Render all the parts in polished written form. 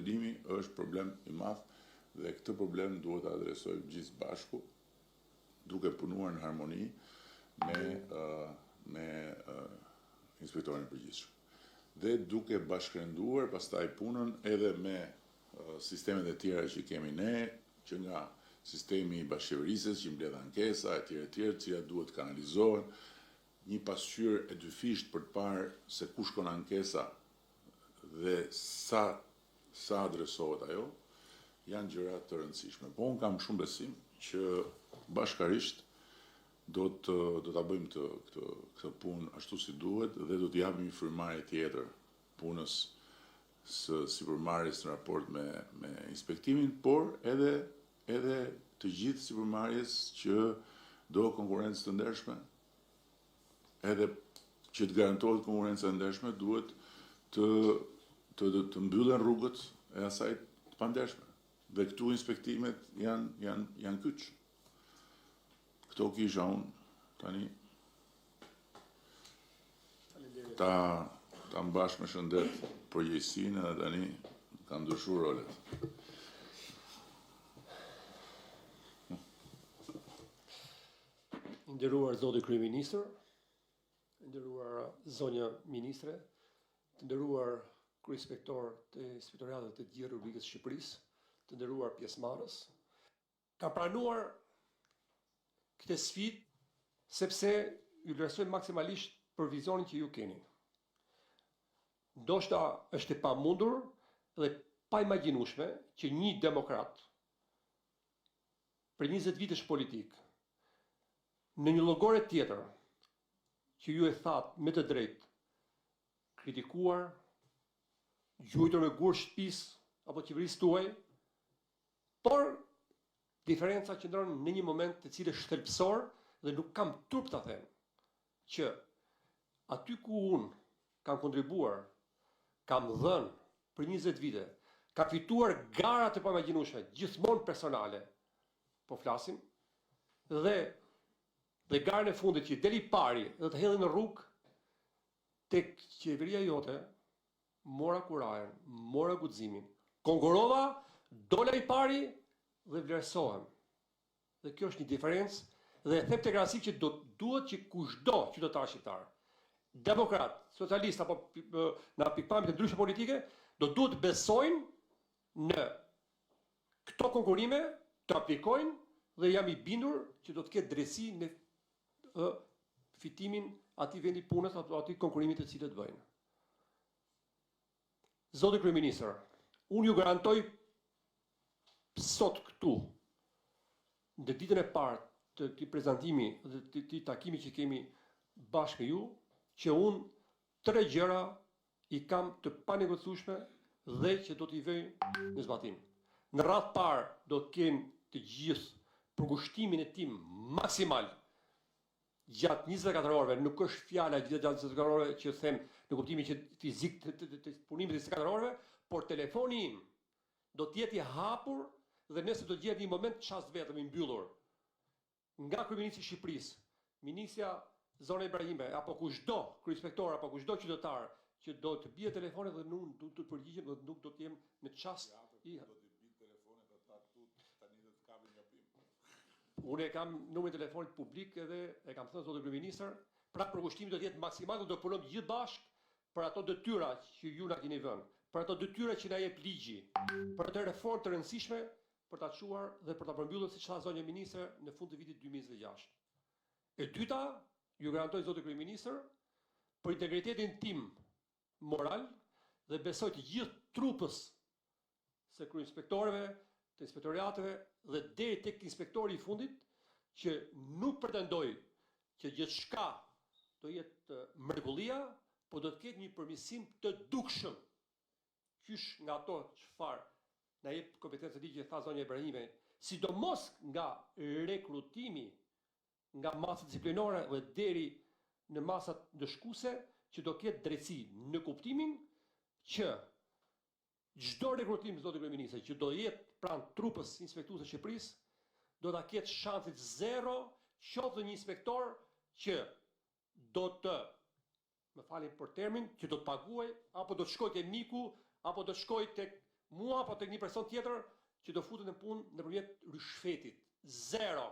izolimi është problem i madh dhe këtë problem duhet ta adresojmë gjithë bashku, duke punuar në harmoni me inspektorin e përgjithshëm. Dhe duke bashkërenduar pastaj punën edhe me sistemet e tjera që kemi ne, që nga sistemi i bashkëqeverisjes që mbledh ankesa e tjera, cilat duhet kanalizohen, një pasqyrë e dyfisht për të parë se ku shkon ankesa dhe sa adresohet ajo, janë gjëra të rëndësishme. Po unë kam shumë besim që bashkarisht do ta bëjmë këtë punë ashtu si duhet dhe do të japim një frymëmarrje tjetër punës së sipërmarrjes në raport me inspektimin, por edhe të gjithë sipërmarrjes që do konkurrencë të ndershme, edhe që të garantohet konkurrenca e ndershme, duhet të mbyllen rrugët e asaj të pandershme. Dhe këtu inspektimet janë kyç. Këto kisha unë tani ta mbash me shëndet përgjegjësinë dhe tani ka ndryshuar rolet. Nderuar zoti kryeministër, nderuar zonja ministre, të nderuar kryeinspektor të Inspektoratit të Gjithë Republikës së Shqipërisë, të nderuar pjesëmarrës, ka pranuar këtë sfidë sepse ju vlerësoj maksimalisht për vizionin që ju keni. Ndoshta është e pamundur dhe pa imagjinueshme që një demokrat për 20 vitesh politik në një llogore tjetër që ju e thatë me të drejtë, kritikuar, gjuajtur me gur shtëpisë apo qeverisë tuaj, por diferenca qëndron në një moment të cilës shkelpsor dhe nuk kam turp ta them që aty ku unë kam kontribuar, kam dhënë për 20 vite, kam fituar gara të pamagjinueshme, gjithmonë personale, po flasim, dhe garën e fundit që deli pari dhe të hedhë në rrugë, tek qeveria jote, mora kurajen, mora guximin, konkurova, dola i pari dhe vlerësohem. Dhe kjo është një diferencë dhe e them tek rasti që duhet që kushdo qytetar shqiptar, demokrat, socialist apo në pikpamje të ndryshme politike, duhet të besojnë në këto konkurrime, të aplikojnë dhe jam i bindur që do të ketë drejtësi në fitimin atij vendi punës apo atij konkurimit të cilët bëjnë. Zoti kryeministër, unë ju garantoj sot këtu, në ditën e parë të këtij prezantimi dhe të këtij takimi që kemi bashkë me ju, që unë 3 gjëra i kam të panegociueshme dhe që do t'i vëj në zbatim. Në radhë parë do të kenë të gjithë përkushtimin e tim maksimal gjatë 24 orëve, nuk është fjala gjatë 24 orëve që them në kuptimin që fizik të punimit të 24 orëve, por telefoni im do të jetë i hapur dhe nëse do të gjehet një moment çast vetëm i mbyllur nga kryeministri i Shqipërisë, ministra Zona Ibrahime apo kushdo kryeinspektor apo kushdo qytetar që do të bie telefoni dhe nuk do të përgjigjem dhe nuk do të jem në çast i Unë e kam numrin e telefonit publik edhe e kam thënë zotë kryeministër, pra përkushtimi do të jetë maksimal dhe do punojmë gjithë bashkë për ato detyra që ju na keni vënë, për ato detyra që na jep ligji, për ato reformë të rëndësishme për ta çuar dhe për ta përmbyllur siç tha zonja ministre në fund të vitit 2026. E dyta, ju garantoj zotë kryeministër për integritetin tim moral dhe besoj të gjithë trupës së kryeinspektorëve, të inspektorateve dhe deri tek inspektori i fundit që nuk pretendoj që gjithçka do jetë mrekullia, por do të ketë një përmirësim të dukshëm. Qysh nga ato çfarë na jep kompetencë ligji që tha zonja Ibrahime, sidomos nga rekrutimi nga masat disiplinore dhe deri në masat ndëshkuese, që do ketë drejtësi në kuptimin që çdo rekrutim zotë kryeministër që do jetë pranë trupës inspektuese të Shqipërisë do ta ketë shanset zero qoftë një inspektor që do të, më falni për termin, që do të paguaj apo do të shkojë te miku apo do të shkojë tek mua apo tek një person tjetër që do futen në punë nëpërmjet rishfetit. Zero.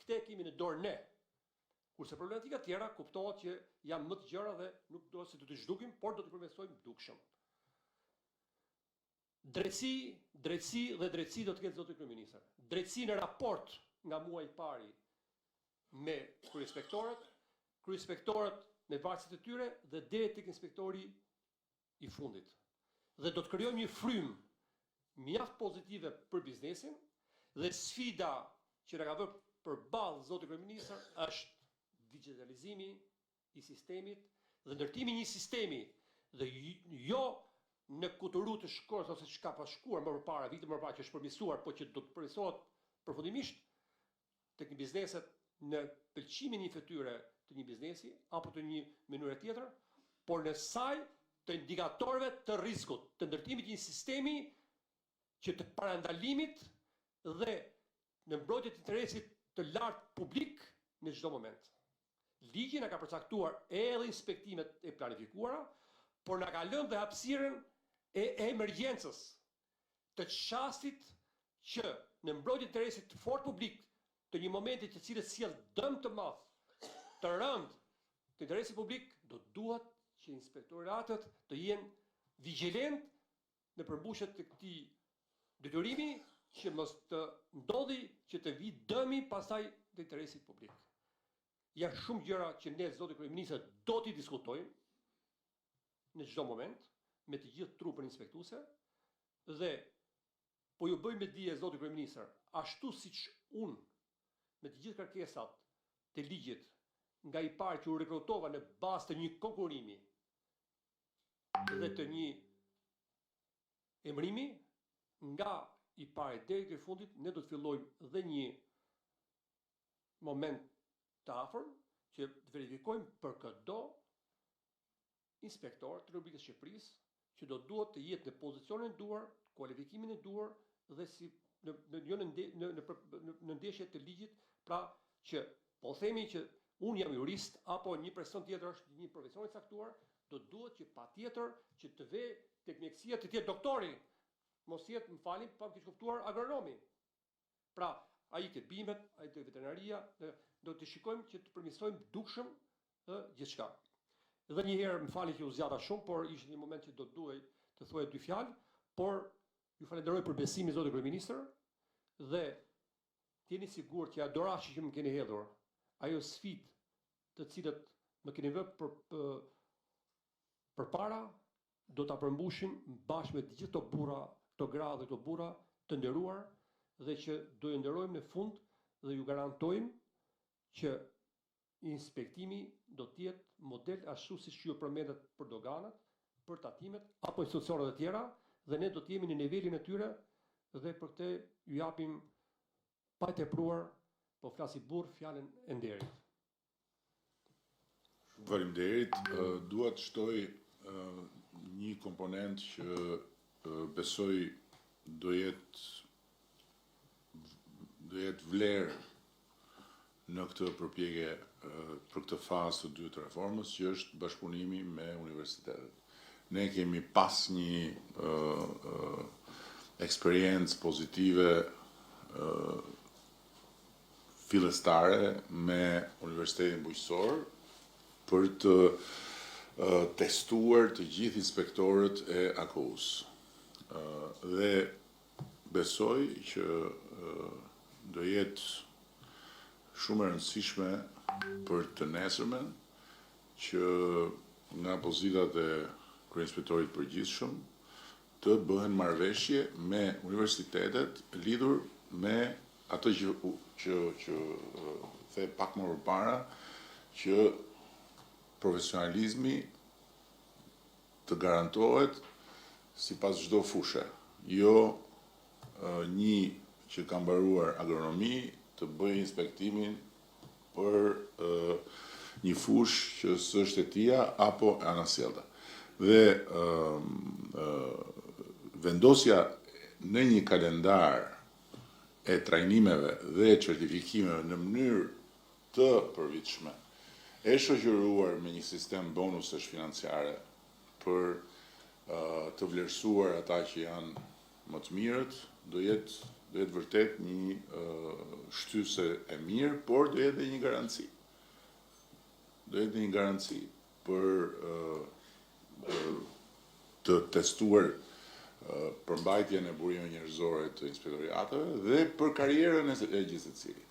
Këtë e kemi në dorë ne. Kurse problematika tjera kuptohet që janë më të gjëra dhe nuk do se do të zhdukim, por do të përmirësojmë dukshëm. Drejtësi dhe drejtësi do të ketë zoti kryeministër. Drejtësi në raport nga muaji i pari me kryespektorët me varësit e tyre dhe deri tek inspektori i fundit. Dhe do të krijojmë një frymë mjaft pozitive për biznesin dhe sfida që na ka vënë përballë zoti kryeministër është digitalizimi i sistemit dhe ndërtimi një sistemi dhe jo në kuturu të shkruar ose çka pa shkruar më përpara, vite më parë që është përmirësuar, po që do të përmirësohet përfundimisht tek bizneset në pëlqimin e një fytyre të një biznesi apo të një mënyre tjetër, por në saj të indikatorëve të rrezikut, të ndërtimit të një sistemi që të parandalimit dhe në mbrojtje të interesit të lartë publik në çdo moment. Ligji na ka përcaktuar edhe inspektimet e planifikuara, por na ka lënë dhe hapësirën e emergjencës, të çastit që në mbrojtje të interesit të fort publik të një momenti të cilët sjell dëm të madh, të rënd të interesit publik, do duhet që inspektoratët të jenë vigjilent në përmbushjet të këtij detyrimi që mos të ndodhi që të vi dëmi pastaj të interesit publik. Janë shumë gjëra që ne zoti kryeministër do t'i diskutojmë në çdo moment me të gjithë trupën inspektuese dhe po ju bëj me dije zoti kryeministër, ashtu siç unë me të gjithë kërkesat të ligjit nga i parë që u rekrutova në bazë të një konkurrimi dhe të një emërimi, nga i parë deri te fundit ne do të fillojmë dhe një moment të afërm që të verifikojmë për çdo inspektor të Republikës Shqipërisë që do duhet të jetë në pozicionin e duhur, kualifikimin e duhur dhe si në ndeshje të ligjit, pra që po themi që unë jam jurist apo një person tjetër është një profesion i caktuar, do duhet që patjetër që të ve tek mjekësia të jetë doktori, mos jetë, më falni, pa keq kuptuar, agronomi. Pra, ai ke bimet, ai te veterinaria, do të shikojmë që të përmirësojmë dukshëm gjithçka. Dhe një herë, më falni që u zgjata shumë, por ishte një moment që do duhej të thuaj dy fjalë, por ju falenderoj për besimin zoti kryeministër dhe jeni sigurt që adorashi që më keni hedhur, ajo sfidë të cilët më keni vënë përpara, do ta përmbushim bashkë me të gjithë këto burra, këto gra dhe këto burra të nderuar dhe që do ju nderojmë në fund dhe ju garantojmë që inspektimi do të jetë model ashtu siç ju përmendet për doganat, për tatimet apo institucionet e tjera dhe ne do të jemi në nivelin e tyre dhe për këtë ju japim pa të tepruar, po flasi burr fjalën e nderit. Faleminderit. Dua të shtoj një komponent që besoj do jetë vlerë në këtë përpjekje për këtë fazë të dytë të reformës, që është bashkëpunimi me universitetet. Ne kemi pas një eksperiencë pozitive fillestare me Universitetin Bujqësor për të testuar të gjithë inspektorët e AKU-s. Dhe besoj që do jetë shumë e rëndësishme për të nesërmen që nga pozitat e kryeinspektorit përgjithshëm të bëhen marrëveshje me universitetet lidhur me atë që the pak më përpara, që profesionalizmi të garantohet sipas çdo fushë. Jo një që ka mbaruar agronomi të bëjë inspektimin për një fushë që s'është e tija apo e anasjellta. Dhe vendosja në një kalendar e trajnimeve dhe certifikimeve në mënyrë të përvitshme, e shoqëruar me një sistem bonusesh financiare për të vlerësuar ata që janë më të mirët, do jetë vërtet një shtyse e mirë, por do jetë dhe një garanci. Do jetë një garanci për të testuar përmbajtjen e burimeve njerëzore të inspektoriateve dhe për karrierën e gjithë secilit.